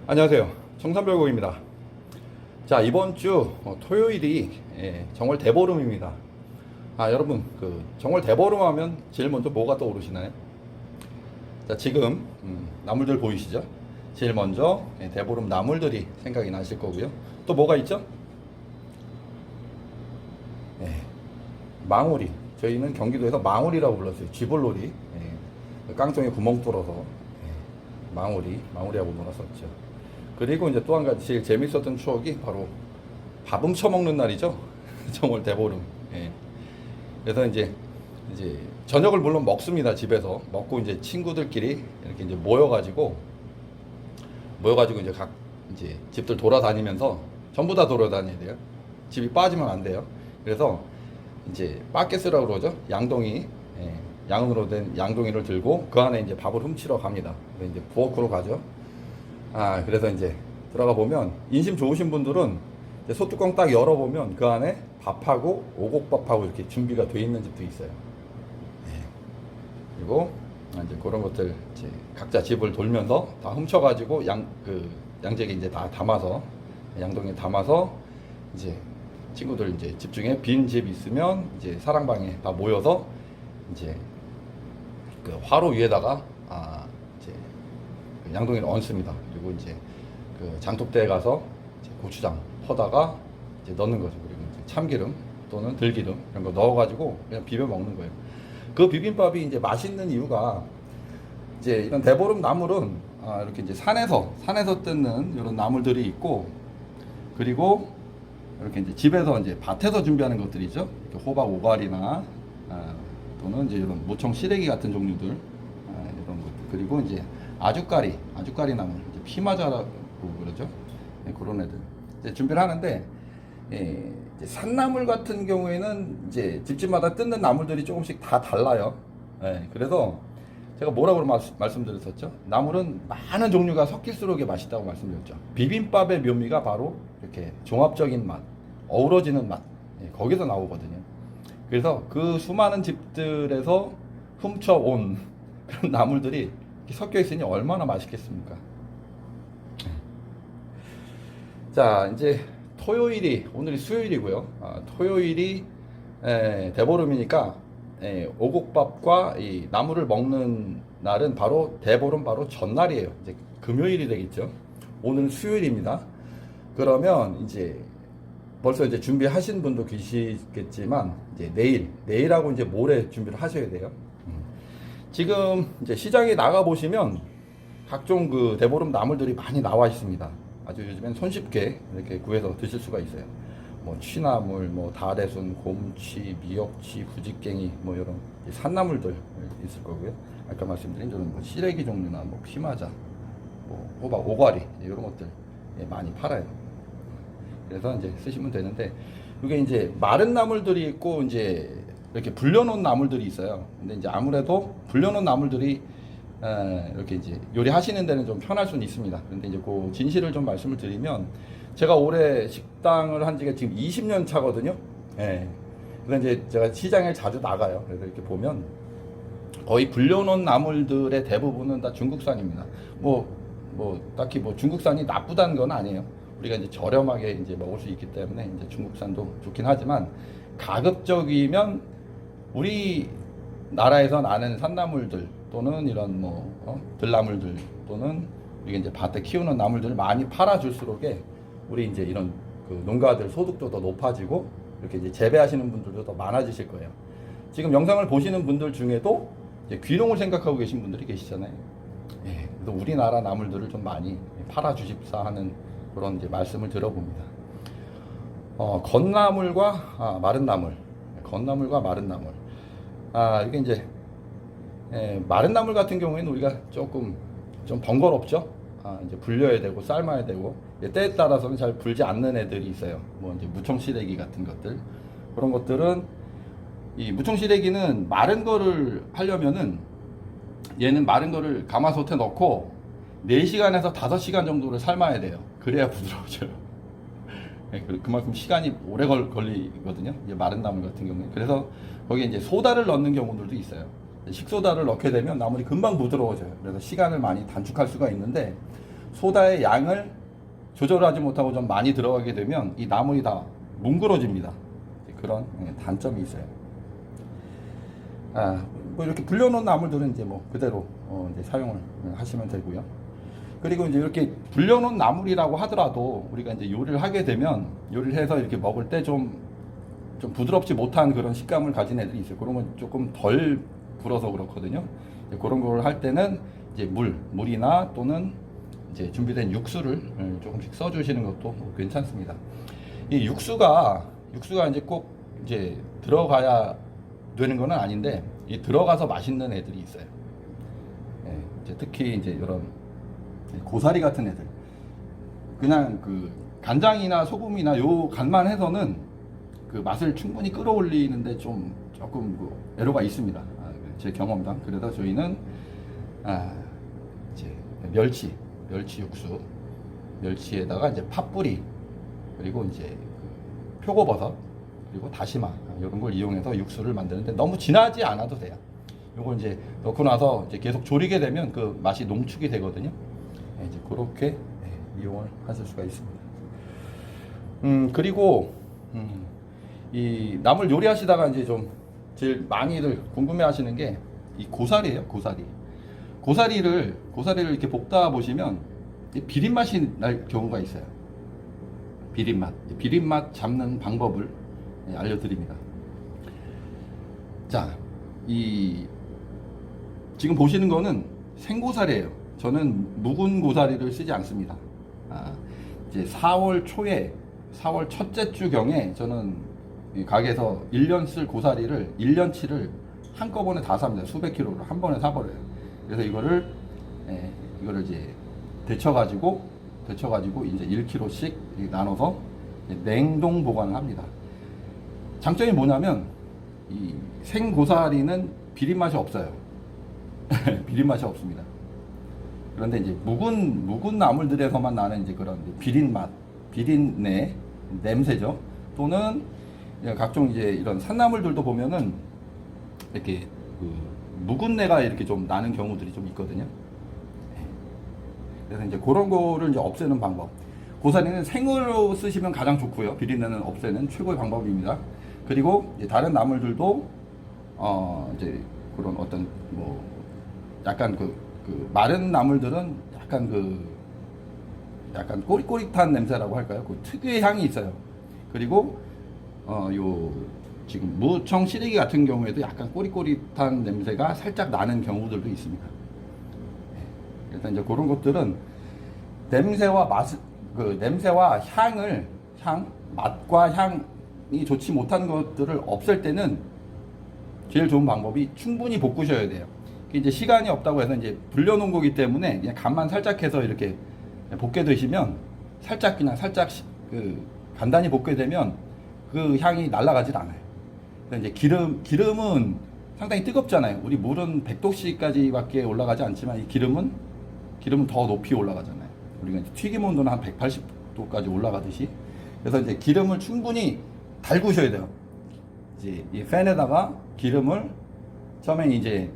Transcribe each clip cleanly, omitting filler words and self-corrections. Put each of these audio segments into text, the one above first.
안녕하세요. 청산별곡입니다. 자, 이번 주 토요일이 정월 대보름입니다. 여러분, 정월 대보름 하면 제일 먼저 뭐가 떠오르시나요? 자, 지금 나물들 보이시죠? 제일 먼저 대보름 나물들이 생각이 나실 거고요. 또 뭐가 있죠? 망우리. 저희는 경기도에서 망우리라고 불렀어요. 쥐볼놀이. 깡통에 구멍 뚫어서 망우리하고 놀았었죠. 그리고 이제 또 한 가지 제일 재밌었던 추억이 바로 밥 훔쳐 먹는 날이죠. 정월 대보름. 그래서 이제 저녁을 물론 먹습니다. 집에서 먹고 이제 친구들끼리 이렇게 이제 모여가지고 이제 각 이제 집들 돌아다니면서 전부 다 돌아다녀야 돼요. 집이 빠지면 안 돼요. 그래서 이제 바켓스라고 그러죠. 양동이, 양으로 된 양동이를 들고 그 안에 이제 밥을 훔치러 갑니다. 그래서 이제 부엌으로 가죠. 그래서 이제 들어가 보면 인심 좋으신 분들은 이제 소뚜껑 딱 열어보면 그 안에 밥하고 오곡밥하고 이렇게 준비가 돼 있는 집도 있어요. 그리고 이제 그런 것들 이제 각자 집을 돌면서 다 훔쳐가지고 양재기 이제 다 담아서 양동이에 담아서 이제 친구들 이제 집 중에 빈 집 있으면 이제 사랑방에 다 모여서 이제 그 화로 위에다가 이제 양동이를 얹습니다. 그리고 이제 그 장독대에 가서 이제 고추장 퍼다가 이제 넣는 거죠. 그리고 이제 참기름 또는 들기름 이런 거 넣어가지고 그냥 비벼 먹는 거예요. 그 비빔밥이 이제 맛있는 이유가 이제 이런 대보름 나물은 이렇게 이제 산에서 뜯는 이런 나물들이 있고, 그리고 이렇게 이제 집에서 이제 밭에서 준비하는 것들이죠. 이렇게 호박 오갈이나 또는 이제 이런 무청 시래기 같은 종류들 이런 것들, 그리고 이제 아주까리 나물, 이제 피마자라고 그러죠. 그런 애들 이제 준비를 하는데, 이제 산나물 같은 경우에는 이제 집집마다 뜯는 나물들이 조금씩 다 달라요. 그래서 제가 뭐라고 말씀드렸었죠? 나물은 많은 종류가 섞일수록 맛있다고 말씀드렸죠. 비빔밥의 묘미가 바로 이렇게 종합적인 맛, 어우러지는 맛, 거기서 나오거든요. 그래서 그 수많은 집들에서 훔쳐온 그런 나물들이 섞여 있으니 얼마나 맛있겠습니까? 자, 이제 오늘이 수요일이고요. 토요일이 대보름이니까 오곡밥과 이 나물을 먹는 날은 바로 대보름 바로 전날이에요. 이제 금요일이 되겠죠. 오늘 수요일입니다. 그러면 이제 벌써 이제 준비하신 분도 계시겠지만 이제 내일하고 이제 모레 준비를 하셔야 돼요. 지금 이제 시장에 나가 보시면 각종 그 대보름 나물들이 많이 나와 있습니다. 아주 요즘엔 손쉽게 이렇게 구해서 드실 수가 있어요. 뭐 취나물, 뭐 다래순, 곰치, 미역치, 부지깽이, 뭐 이런 산나물들 있을 거고요. 아까 말씀드린 저는 뭐 시래기 종류나 뭐 피마자, 뭐 호박, 오과리 이런 것들 많이 팔아요. 그래서 이제 쓰시면 되는데, 이게 이제 마른 나물들이 있고 이제 이렇게 불려놓은 나물들이 있어요. 근데 이제 아무래도 불려놓은 나물들이 이렇게 이제 요리하시는 데는 좀 편할 수는 있습니다. 그런데 이제 그 진실을 좀 말씀을 드리면, 제가 올해 식당을 한 지가 지금 20년 차거든요. 그래서 이제 제가 시장에 자주 나가요. 그래서 이렇게 보면 거의 불려놓은 나물들의 대부분은 다 중국산입니다. 뭐 딱히 뭐 중국산이 나쁘다는 건 아니에요. 우리가 이제 저렴하게 이제 먹을 수 있기 때문에 이제 중국산도 좋긴 하지만, 가급적이면 우리 나라에서 나는 산나물들 또는 이런 들나물들 또는 우리가 이제 밭에 키우는 나물들을 많이 팔아줄수록에 우리 이제 이런 그 농가들 소득도 더 높아지고 이렇게 이제 재배하시는 분들도 더 많아지실 거예요. 지금 영상을 보시는 분들 중에도 이제 귀농을 생각하고 계신 분들이 계시잖아요. 그래서 우리나라 나물들을 좀 많이 팔아주십사 하는 그런 이제 말씀을 들어봅니다. 건나물과 마른 나물, 이게 이제 마른 나물 같은 경우에는 우리가 조금 좀 번거롭죠. 이제 불려야 되고 삶아야 되고, 때에 따라서는 잘 불지 않는 애들이 있어요. 뭐 이제 무청시래기 같은 것들, 그런 것들은 이 무청시래기는 마른 거를 하려면은 얘는 마른 거를 가마솥에 넣고 4시간에서 5시간 정도를 삶아야 돼요. 그래야 부드러워져요. 그만큼 시간이 오래 걸리거든요. 이제 마른 나물 같은 경우에. 그래서 거기에 이제 소다를 넣는 경우들도 있어요. 식소다를 넣게 되면 나물이 금방 부드러워져요. 그래서 시간을 많이 단축할 수가 있는데, 소다의 양을 조절하지 못하고 좀 많이 들어가게 되면 이 나물이 다 뭉그러집니다. 그런 단점이 있어요. 뭐 이렇게 불려놓은 나물들은 이제 뭐 그대로 이제 사용을 하시면 되고요. 그리고 이제 이렇게 불려놓은 나물이라고 하더라도 우리가 이제 요리를 하게 되면 요리를 해서 이렇게 먹을 때 좀 부드럽지 못한 그런 식감을 가진 애들이 있어요. 그런 건 조금 덜 불어서 그렇거든요. 그런 걸 할 때는 이제 물이나 또는 이제 준비된 육수를 조금씩 써주시는 것도 괜찮습니다. 이 육수가 이제 꼭 이제 들어가야 되는 건 아닌데 이 들어가서 맛있는 애들이 있어요. 예, 이제 특히 이제 이런 고사리 같은 애들 그냥 그 간장이나 소금이나 요 간만 해서는 그 맛을 충분히 끌어올리는데 조금 그 애로가 있습니다. 제 경험상. 그래서 저희는 이제 멸치 육수, 멸치에다가 이제 팥뿌리 그리고 이제 그 표고버섯 그리고 다시마 이런 걸 이용해서 육수를 만드는데 너무 진하지 않아도 돼요. 요걸 이제 넣고 나서 이제 계속 졸이게 되면 그 맛이 농축이 되거든요. 이제 그렇게 이용을 하실 수가 있습니다. 그리고 이 나물 요리하시다가 이제 좀 제일 많이들 궁금해하시는 게 이 고사리예요. 고사리를 이렇게 볶다 보시면 비린 맛이 날 경우가 있어요. 비린 맛 잡는 방법을 알려드립니다. 자, 지금 보시는 거는 생고사리예요. 저는 묵은 고사리를 쓰지 않습니다. 이제 4월 초에 4월 첫째 주경에 저는 가게에서 1년 쓸 고사리를 1년치를 한꺼번에 다 삽니다. 수백 킬로를 한 번에 사버려요. 그래서 이거를 이제 데쳐가지고 이제 1kg씩 나눠서 냉동 보관을 합니다. 장점이 뭐냐면 이 생고사리는 비린 맛이 없어요. 비린 맛이 없습니다. 그런데 이제 묵은 나물들에서만 나는 이제 그런 비린내, 냄새죠. 또는 각종 이제 이런 산나물들도 보면은 이렇게 그 묵은내가 이렇게 좀 나는 경우들이 좀 있거든요. 그래서 이제 그런 거를 이제 없애는 방법. 고사리는 생으로 쓰시면 가장 좋고요. 비린내는 없애는 최고의 방법입니다. 그리고 이제 다른 나물들도 이제 그런 어떤 뭐 약간 그 마른 나물들은 약간 꼬릿꼬릿한 냄새라고 할까요? 그 특유의 향이 있어요. 그리고 지금 무청 시래기 같은 경우에도 약간 꼬릿꼬릿한 냄새가 살짝 나는 경우들도 있습니다. 그래서 이제 그런 것들은 냄새와 맛과 향이 좋지 못한 것들을 없앨 때는 제일 좋은 방법이 충분히 볶으셔야 돼요. 이제 시간이 없다고 해서 이제 불려놓은 거기 때문에 그냥 간만 살짝 해서 이렇게 볶게 되시면 살짝 간단히 볶게 되면 그 향이 날아가질 않아요. 그래서 이제 기름은 상당히 뜨겁잖아요. 우리 물은 100도씨까지밖에 올라가지 않지만 이 기름은 더 높이 올라가잖아요. 우리가 이제 튀김 온도는 한 180도까지 올라가듯이. 그래서 이제 기름을 충분히 달구셔야 돼요. 이제 이 팬에다가 기름을 처음에 이제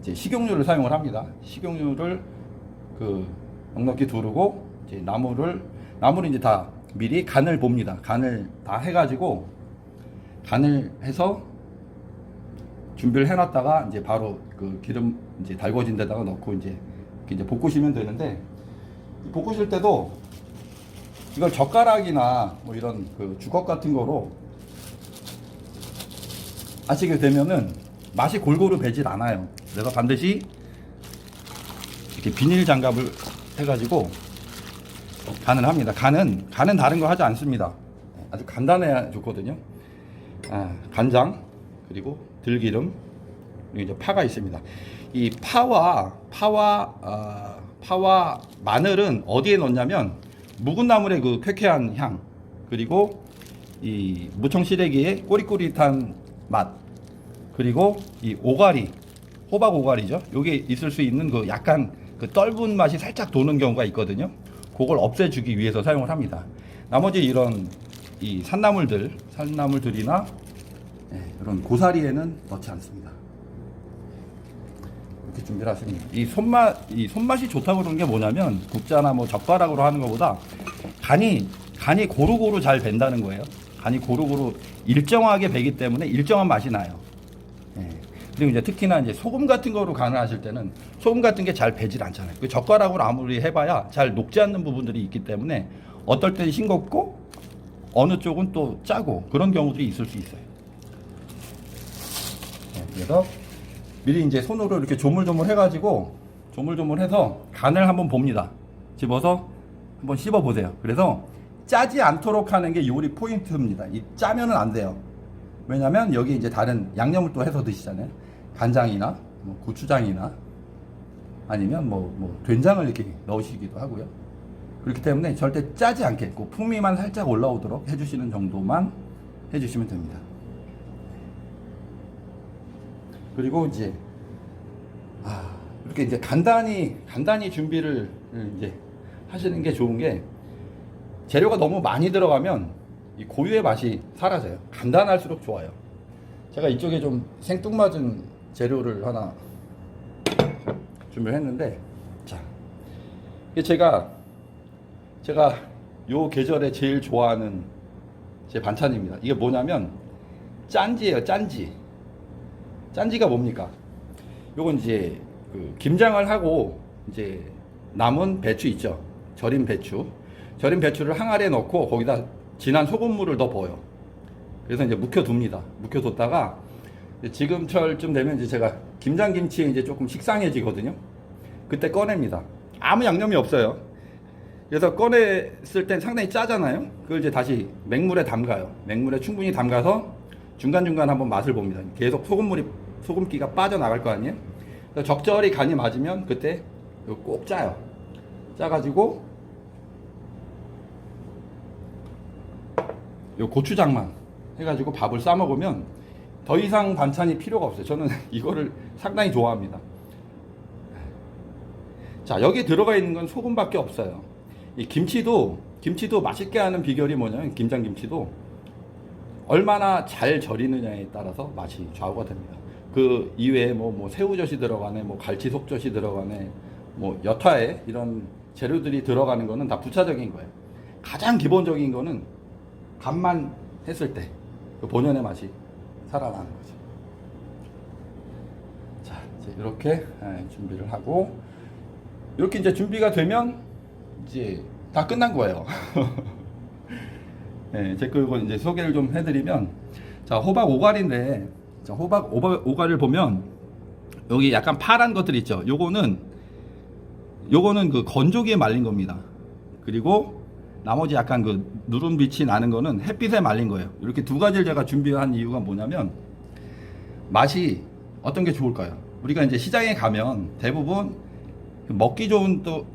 식용유를 사용을 합니다. 식용유를 넉넉히 두르고 이제 나물을 이제 다 미리 간을 봅니다. 간을 다 해가지고 간을 해서 준비를 해놨다가 이제 바로 그 기름 이제 달궈진 데다가 넣고 이제 볶으시면 되는데 볶으실 때도 이걸 젓가락이나 뭐 이런 그 주걱 같은 거로 하시게 되면은 맛이 골고루 배질 않아요. 그래서 반드시 이렇게 비닐 장갑을 해가지고 간을 합니다. 간은 다른 거 하지 않습니다. 아주 간단해야 좋거든요. 간장 그리고 들기름 그리고 이제 파가 있습니다. 이 파와 마늘은 어디에 넣냐면 묵은 나물의 그 쾌쾌한 향 그리고 이 무청 시래기의 꼬릿꼬릿한 맛 그리고 이 오가리 호박 오가리죠. 요게 있을 수 있는 그 약간 그 떫은 맛이 살짝 도는 경우가 있거든요. 그걸 없애주기 위해서 사용을 합니다. 나머지 이런 이 산나물들이나 이런 고사리에는 넣지 않습니다. 이렇게 준비를 하십니다. 이 손맛이 좋다고 그러는 게 뭐냐면 국자나 뭐 젓가락으로 하는 것보다 간이 고루고루 잘 밴다는 거예요. 간이 고루고루 일정하게 배기 때문에 일정한 맛이 나요. 예. 그리고 이제 특히나 이제 소금 같은 거로 간을 하실 때는 소금 같은 게 잘 배질 않잖아요. 그 젓가락으로 아무리 해봐야 잘 녹지 않는 부분들이 있기 때문에 어떨 때는 싱겁고 어느 쪽은 또 짜고 그런 경우들이 있을 수 있어요. 예. 그래서 미리 이제 손으로 이렇게 조물조물 해가지고 조물조물해서 간을 한번 봅니다. 집어서 한번 씹어 보세요. 그래서 짜지 않도록 하는 게 요리 포인트입니다. 이 짜면은 안 돼요. 왜냐면 여기 이제 다른 양념을 또 해서 드시잖아요. 간장이나 뭐 고추장이나 아니면 뭐 된장을 이렇게 넣으시기도 하고요. 그렇기 때문에 절대 짜지 않게 그 풍미만 살짝 올라오도록 해주시는 정도만 해주시면 됩니다. 그리고 이제 이렇게 이제 간단히 준비를 이제 하시는 게 좋은 게 재료가 너무 많이 들어가면 이 고유의 맛이 사라져요. 간단할수록 좋아요. 제가 이쪽에 좀 생뚱맞은 재료를 하나 준비를 했는데, 자, 이게 제가 요 계절에 제일 좋아하는 제 반찬입니다. 이게 뭐냐면 짠지예요. 짠지가 뭡니까? 요건 이제 그 김장을 하고 이제 남은 배추 있죠. 절인 배추를 항아리에 넣고 거기다 진한 소금물을 넣어요. 그래서 이제 묵혀둡니다. 묵혀뒀다가 지금철쯤 되면 이제 제가 김장김치에 이제 조금 식상해지거든요. 그때 꺼냅니다. 아무 양념이 없어요. 그래서 꺼냈을 땐 상당히 짜잖아요. 그걸 이제 다시 맹물에 담가요. 맹물에 충분히 담가서 중간중간 한번 맛을 봅니다. 계속 소금기가 빠져나갈 거 아니에요. 그래서 적절히 간이 맞으면 그때 꼭 짜요. 짜가지고 요 고추장만 해가지고 밥을 싸 먹으면 더 이상 반찬이 필요가 없어요. 저는 이거를 상당히 좋아합니다. 자, 여기에 들어가 있는 건 소금밖에 없어요. 이 김치도 맛있게 하는 비결이 뭐냐면 김장김치도 얼마나 잘 절이느냐에 따라서 맛이 좌우가 됩니다. 그 이외에 뭐 새우젓이 들어가네, 뭐 갈치 속젓이 들어가네, 뭐 여타에 이런 재료들이 들어가는 거는 다 부차적인 거예요. 가장 기본적인 거는 간만 했을 때 그 본연의 맛이 살아나는 거죠. 자, 이제 이렇게 준비를 하고 이렇게 이제 준비가 되면 이제 다 끝난 거예요. 네, 제 거 이제 소개를 좀 해드리면, 자, 호박 오갈인데, 자, 호박 오갈을 보면 여기 약간 파란 것들 있죠. 요거는 그 건조기에 말린 겁니다. 그리고 나머지 약간 그 누른빛이 나는 거는 햇빛에 말린 거예요. 이렇게 두 가지를 제가 준비한 이유가 뭐냐면 맛이 어떤 게 좋을까요? 우리가 이제 시장에 가면 대부분 먹기 좋은 떡,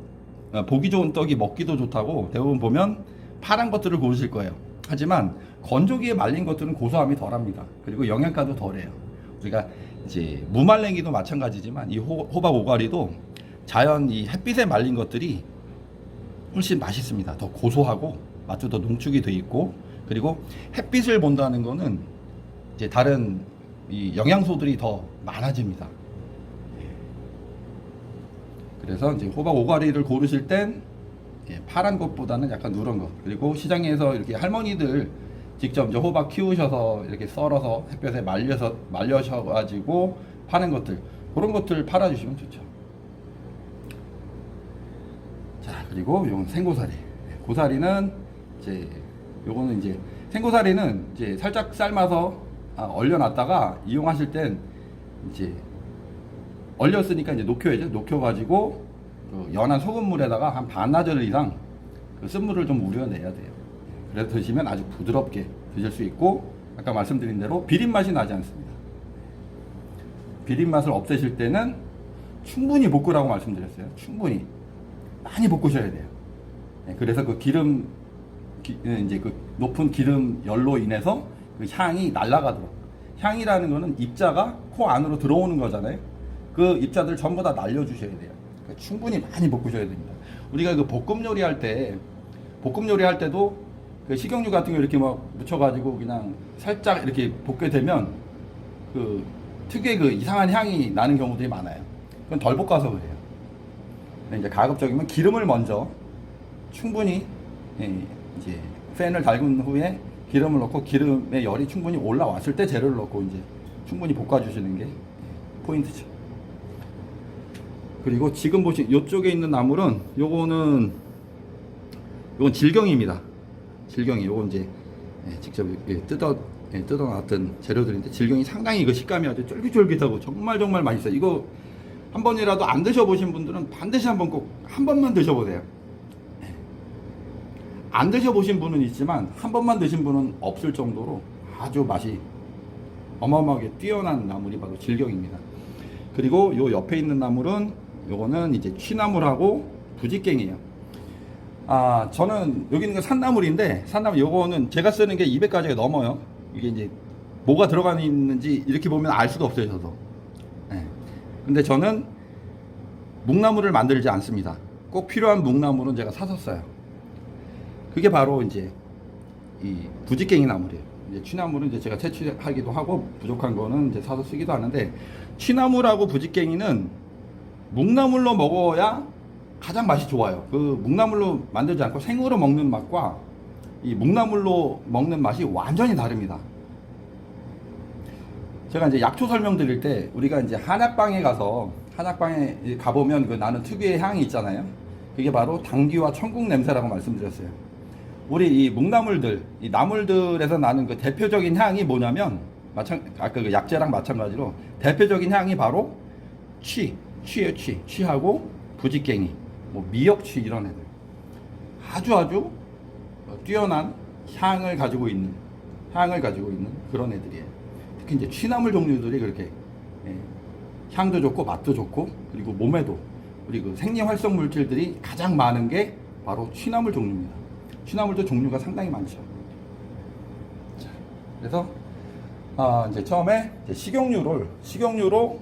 보기 좋은 떡이 먹기도 좋다고 대부분 보면 파란 것들을 고르실 거예요. 하지만 건조기에 말린 것들은 고소함이 덜합니다. 그리고 영양가도 덜해요. 우리가 이제 무말랭이도 마찬가지지만 이 호박 오가리도 자연 이 햇빛에 말린 것들이 훨씬 맛있습니다. 더 고소하고 맛도 더 농축이 돼 있고, 그리고 햇빛을 본다는 거는 이제 다른 이 영양소들이 더 많아집니다. 그래서 이제 호박 오가리를 고르실 땐 파란 것보다는 약간 누런 것, 그리고 시장에서 이렇게 할머니들 직접 이제 호박 키우셔서 이렇게 썰어서 햇볕에 말려셔가지고 파는 것들, 그런 것들 팔아주시면 좋죠. 자, 그리고 요건 생고사리. 고사리는 이제 요거는 이제 생고사리는 이제 살짝 삶아서 얼려놨다가 이용하실 땐 이제 얼렸으니까 이제 녹여야죠. 녹여가지고 그 연한 소금물에다가 한 반나절 이상 그 쓴물을 좀 우려내야 돼요. 그래서 드시면 아주 부드럽게 드실 수 있고, 아까 말씀드린 대로 비린 맛이 나지 않습니다. 비린 맛을 없애실 때는 충분히 볶으라고 말씀드렸어요. 충분히 많이 볶으셔야 돼요. 그래서 그 이제 그 높은 기름 열로 인해서 그 향이 날아가도록. 향이라는 거는 입자가 코 안으로 들어오는 거잖아요. 그 입자들 전부 다 날려주셔야 돼요. 그러니까 충분히 많이 볶으셔야 됩니다. 우리가 그 볶음 요리할 때도 그 식용유 같은 거 이렇게 막 묻혀가지고 그냥 살짝 이렇게 볶게 되면 그 특유의 그 이상한 향이 나는 경우들이 많아요. 그건 덜 볶아서 그래요. 근데 이제 가급적이면 기름을 먼저 충분히 이제 팬을 달군 후에 기름을 넣고 기름의 열이 충분히 올라왔을 때 재료를 넣고 이제 충분히 볶아주시는 게 포인트죠. 그리고 지금 보신 이쪽에 있는 나물은 요건 질경입니다. 질경이 요건 이제 직접 뜯어놨던 재료들인데 질경이 상당히 이거 식감이 아주 쫄깃쫄깃하고 정말 맛있어요. 이거 한 번이라도 안 드셔보신 분들은 반드시 꼭 한 번만 드셔보세요. 안 드셔보신 분은 있지만 한 번만 드신 분은 없을 정도로 아주 맛이 어마어마하게 뛰어난 나물이 바로 질경입니다. 그리고 요 옆에 있는 나물은 요거는 이제 취나물하고 부지깽이에요. 저는 여기 있는 건 산나물인데 산나물 요거는 제가 쓰는 게 200가지가 넘어요. 이게 이제 뭐가 들어가 있는지 이렇게 보면 알 수가 없어요, 저도. 근데 저는 묵나물을 만들지 않습니다. 꼭 필요한 묵나물은 제가 사서 써요. 그게 바로 이제 이 부지깽이 나물이에요. 이제 취나물은 이제 제가 채취하기도 하고 부족한 거는 이제 사서 쓰기도 하는데 취나물하고 부지깽이는 묵나물로 먹어야 가장 맛이 좋아요. 그 묵나물로 만들지 않고 생으로 먹는 맛과 이 묵나물로 먹는 맛이 완전히 다릅니다. 제가 이제 약초 설명드릴 때 우리가 이제 한약방에 가보면 그 나는 특유의 향이 있잖아요. 그게 바로 당귀와 천국 냄새라고 말씀드렸어요. 우리 이 묵나물들, 이 나물들에서 나는 그 대표적인 향이 뭐냐면 아까 그 약재랑 마찬가지로 대표적인 향이 바로 취하고 부지깽이, 뭐 미역취 이런 애들 아주 뛰어난 향을 가지고 있는 그런 애들이에요. 특히 이제 취나물 종류들이 그렇게 향도 좋고 맛도 좋고 그리고 몸에도 우리 그 생리활성 물질들이 가장 많은 게 바로 취나물 종류입니다. 취나물도 종류가 상당히 많죠. 자, 그래서 이제 처음에 이제 식용유로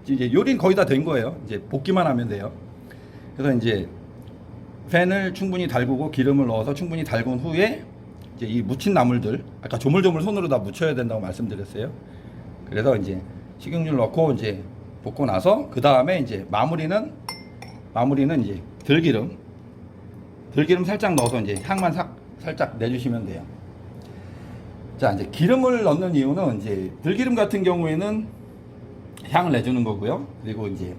이제 요리는 거의 다 된 거예요. 이제 볶기만 하면 돼요. 그래서 이제 팬을 충분히 달구고 기름을 넣어서 충분히 달군 후에 이제 이 묻힌 나물들 아까 조물조물 손으로 다 묻혀야 된다고 말씀드렸어요. 그래서 이제 식용유를 넣고 이제 볶고 나서 그 다음에 이제 마무리는 이제 들기름 살짝 넣어서 이제 향만 살짝 내주시면 돼요. 자, 이제 기름을 넣는 이유는 이제 들기름 같은 경우에는 향을 내주는 거고요. 그리고 이제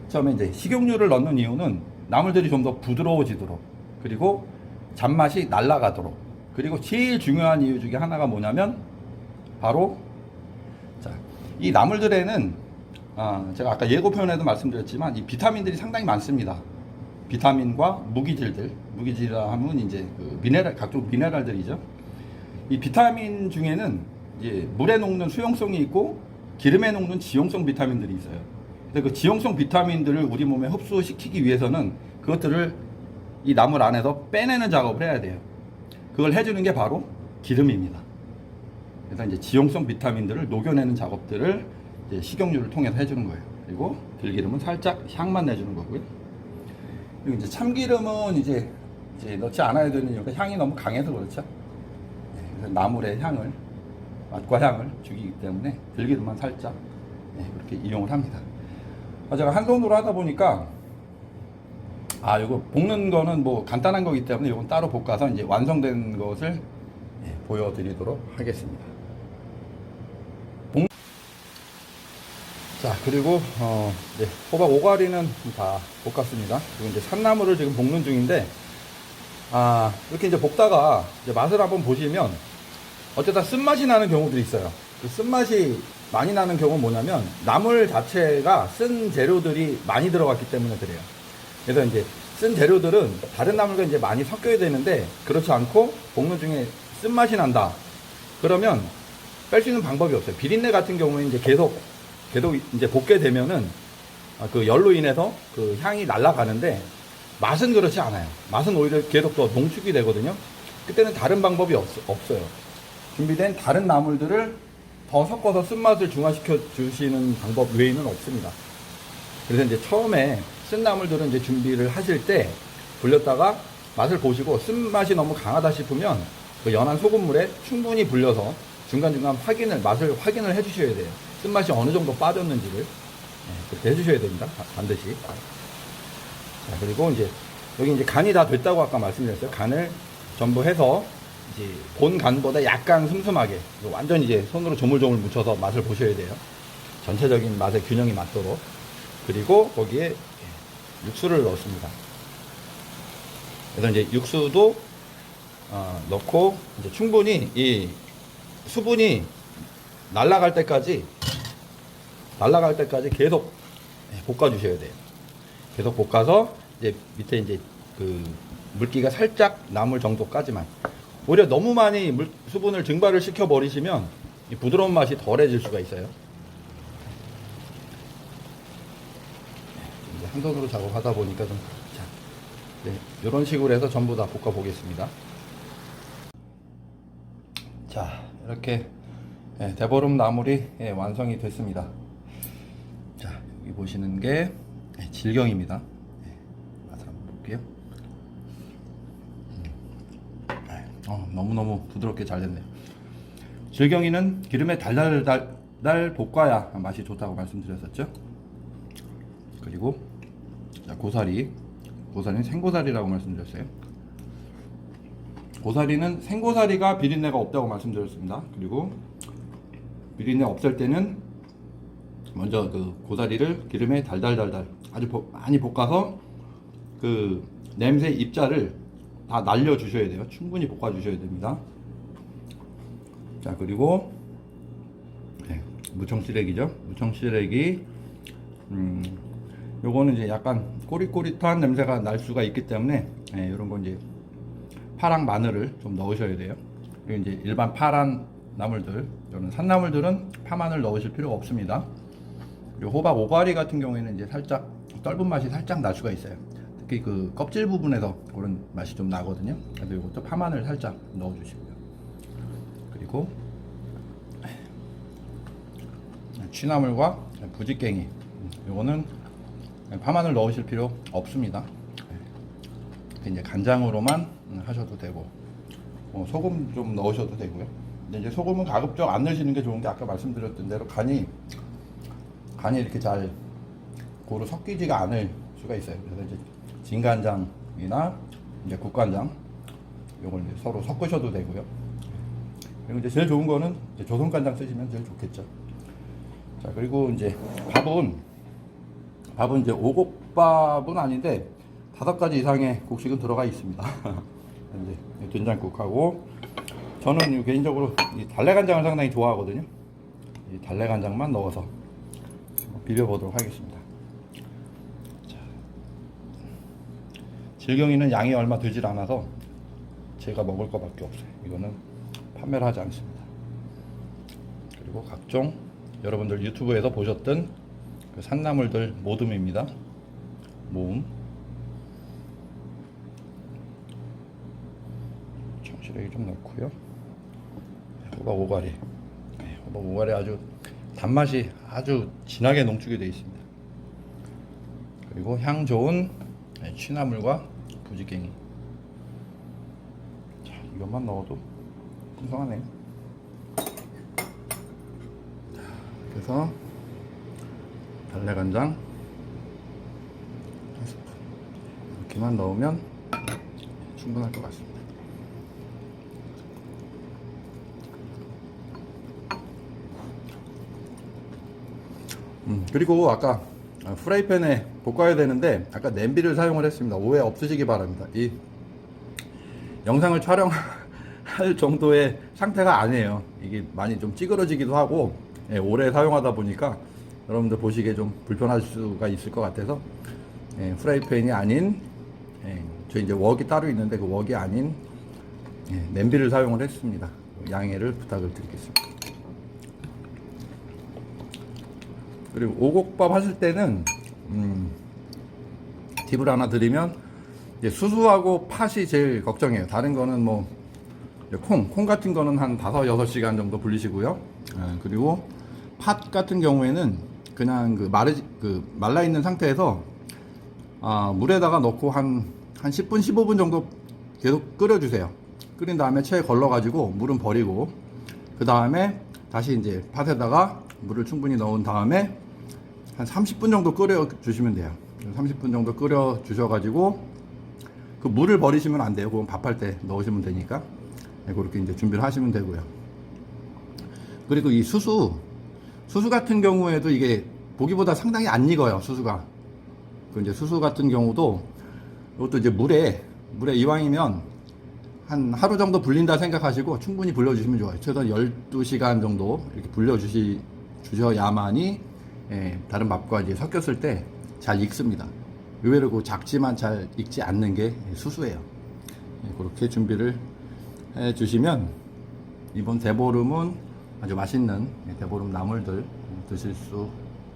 처음에 이제 식용유를 넣는 이유는 나물들이 좀 더 부드러워지도록 그리고 잡맛이 날아가도록 그리고 제일 중요한 이유 중에 하나가 뭐냐면 바로 자, 이 나물들에는 제가 아까 예고편에도 말씀드렸지만 이 비타민들이 상당히 많습니다. 비타민과 무기질이라 하면 이제 그 각종 미네랄들이죠. 이 비타민 중에는 이제 물에 녹는 수용성이 있고 기름에 녹는 지용성 비타민들이 있어요. 근데 그 지용성 비타민들을 우리 몸에 흡수시키기 위해서는 그것들을 이 나물 안에서 빼내는 작업을 해야 돼요. 그걸 해주는 게 바로 기름입니다. 그래서 이제 지용성 비타민들을 녹여내는 작업들을 이제 식용유를 통해서 해주는 거예요. 그리고 들기름은 살짝 향만 내주는 거고요. 그리고 이제 참기름은 이제 넣지 않아야 되는 이유가 향이 너무 강해서 그렇죠. 그래서 나물의 맛과 향을 주기 때문에 들기름만 살짝 그렇게 이용을 합니다. 제가 한 손으로 하다 보니까 이거 볶는 거는 뭐 간단한 거기 때문에 이건 따로 볶아서 이제 완성된 것을 보여드리도록 하겠습니다. 자, 그리고 이제 호박 오가리는 다 볶았습니다. 그리고 이제 산나물을 지금 볶는 중인데 이렇게 이제 볶다가 이제 맛을 한번 보시면 어쩌다 쓴맛이 나는 경우들이 있어요. 그 쓴맛이 많이 나는 경우는 뭐냐면 나물 자체가 쓴 재료들이 많이 들어갔기 때문에 그래요. 그래서 이제 쓴 재료들은 다른 나물과 이제 많이 섞여야 되는데 그렇지 않고 볶는 중에 쓴맛이 난다. 그러면 뺄 수 있는 방법이 없어요. 비린내 같은 경우에 이제 계속 이제 볶게 되면은 그 열로 인해서 그 향이 날아가는데 맛은 그렇지 않아요. 맛은 오히려 계속 더 농축이 되거든요. 그때는 다른 방법이 없어요. 준비된 다른 나물들을 더 섞어서 쓴맛을 중화시켜 주시는 방법 외에는 없습니다. 그래서 이제 처음에 쓴 나물들은 이제 준비를 하실 때 불렸다가 맛을 보시고 쓴맛이 너무 강하다 싶으면 그 연한 소금물에 충분히 불려서 중간중간 맛을 확인을 해 주셔야 돼요. 쓴맛이 어느 정도 빠졌는지를. 그렇게 해주셔야 됩니다. 반드시. 자, 그리고 이제 여기 이제 간이 다 됐다고 아까 말씀드렸어요. 간을 전부 해서 이제 본 간보다 약간 슴슴하게 완전 이제 손으로 조물조물 묻혀서 맛을 보셔야 돼요. 전체적인 맛의 균형이 맞도록. 그리고 거기에 육수를 넣습니다. 그래서 이제 육수도 넣고 이제 충분히 이 수분이 날아갈 때까지 계속 볶아 주셔야 돼요. 계속 볶아서 이제 밑에 이제 그 물기가 살짝 남을 정도까지만. 오히려 너무 많이 수분을 증발을 시켜 버리시면 이 부드러운 맛이 덜해질 수가 있어요. 이제 한 손으로 작업하다 보니까 좀 이런 식으로 해서 전부 다 볶아 보겠습니다. 자, 이렇게 대보름 나물이 완성이 됐습니다. 자, 여기 보시는 게 질경입니다. 맛을 한번 볼게요. 너무너무 부드럽게 잘 됐네요. 질경이는 기름에 달달달 볶아야 맛이 좋다고 말씀드렸었죠. 그리고 고사리는 생고사리라고 말씀드렸어요. 고사리는 생고사리가 비린내가 없다고 말씀드렸습니다. 그리고 비린내 없을 때는 먼저 그 고사리를 기름에 달달달달 아주 많이 볶아서 그 냄새 입자를 다 날려 주셔야 돼요. 충분히 볶아 주셔야 됩니다. 자, 그리고 무청시래기죠. 무청시래기 요거는 이제 약간 꼬릿꼬릿한 냄새가 날 수가 있기 때문에 이런 거 이제 파랑 마늘을 좀 넣으셔야 돼요. 그리고 이제 일반 파란 나물들, 이런 산나물들은 파마늘 넣으실 필요가 없습니다. 그리고 호박 오가리 같은 경우에는 이제 살짝 떫은 맛이 살짝 날 수가 있어요. 특히 그 껍질 부분에서 그런 맛이 좀 나거든요. 그래서 이것도 파마늘 살짝 넣어주시고요. 그리고 취나물과 부지깽이, 이거는 파마늘 넣으실 필요 없습니다. 이제 간장으로만 하셔도 되고, 소금 좀 넣으셔도 되고요. 근데 이제 소금은 가급적 안 넣으시는 게 좋은 게 아까 말씀드렸던 대로 간이 이렇게 잘 고루 섞이지가 않을 수가 있어요. 그래서 이제 진간장이나 이제 국간장, 요걸 이제 서로 섞으셔도 되고요. 그리고 이제 제일 좋은 거는 이제 조선간장 쓰시면 제일 좋겠죠. 자, 그리고 이제 밥은 이제 오곡밥은 아닌데 5가지 이상의 곡식은 들어가 있습니다. 이제 된장국하고, 저는 개인적으로 이 달래간장을 상당히 좋아하거든요. 이 달래간장만 넣어서 비벼보도록 하겠습니다. 자, 질경이는 양이 얼마 되질 않아서 제가 먹을 것밖에 없어요. 이거는 판매를 하지 않습니다. 그리고 각종 여러분들 유튜브에서 보셨던 그 산나물들 모듬입니다. 모음, 청시래기 좀 넣고요. 호박 오가리 아주 단맛이 아주 진하게 농축이 되어 있습니다. 그리고 향 좋은 취나물과 부지깽이. 자, 이것만 넣어도 풍성하네요. 그래서 달래간장 1스푼 이렇게만 넣으면 충분할 것 같습니다. 그리고 아까 프라이팬에 볶아야 되는데 아까 냄비를 사용을 했습니다. 오해 없으시기 바랍니다. 이 영상을 촬영할 정도의 상태가 아니에요. 이게 많이 좀 찌그러지기도 하고 오래 사용하다 보니까 여러분들 보시기에 좀 불편할 수가 있을 것 같아서 프라이팬이 아닌 저 이제 웍이 따로 있는데 그 웍이 아닌 냄비를 사용을 했습니다. 양해를 부탁을 드리겠습니다. 그리고 오곡밥 하실 때는 팁을 하나 드리면 이제 수수하고 팥이 제일 걱정이에요. 다른 거는 뭐 콩 같은 거는 한 5-6시간 정도 불리시고요. 그리고 팥 같은 경우에는 그냥 말라 있는 상태에서 물에다가 넣고 한 10분 15분 정도 계속 끓여주세요. 끓인 다음에 체에 걸러 가지고 물은 버리고, 그 다음에 다시 이제 팥에다가 물을 충분히 넣은 다음에 한 30분 정도 끓여 주시면 돼요. 30분 정도 끓여 주셔가지고 그 물을 버리시면 안 돼요. 그건 밥할 때 넣으시면 되니까. 네, 그렇게 이제 준비를 하시면 되고요. 그리고 이 수수 같은 경우에도 이게 보기보다 상당히 안 익어요. 수수가. 그 이제 수수 같은 경우도 이것도 이제 물에 이왕이면 한 하루 정도 불린다 생각하시고 충분히 불려주시면 좋아요. 최소한 12시간 정도 이렇게 주셔야만이 다른 밥과 이제 섞였을 때 잘 익습니다. 의외로 그 작지만 잘 익지 않는 게 수수예요. 그렇게 준비를 해 주시면 이번 대보름은 아주 맛있는 대보름 나물들 드실 수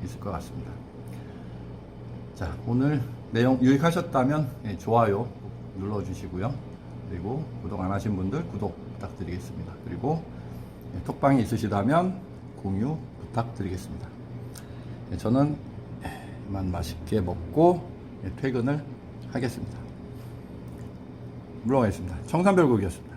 있을 것 같습니다. 자, 오늘 내용 유익하셨다면 좋아요 눌러 주시고요. 그리고 구독 안 하신 분들 구독 부탁드리겠습니다. 그리고 톡방이 있으시다면 공유 부탁드리겠습니다. 저는 이만 맛있게 먹고 퇴근을 하겠습니다. 물러가겠습니다. 청산별곡이었습니다.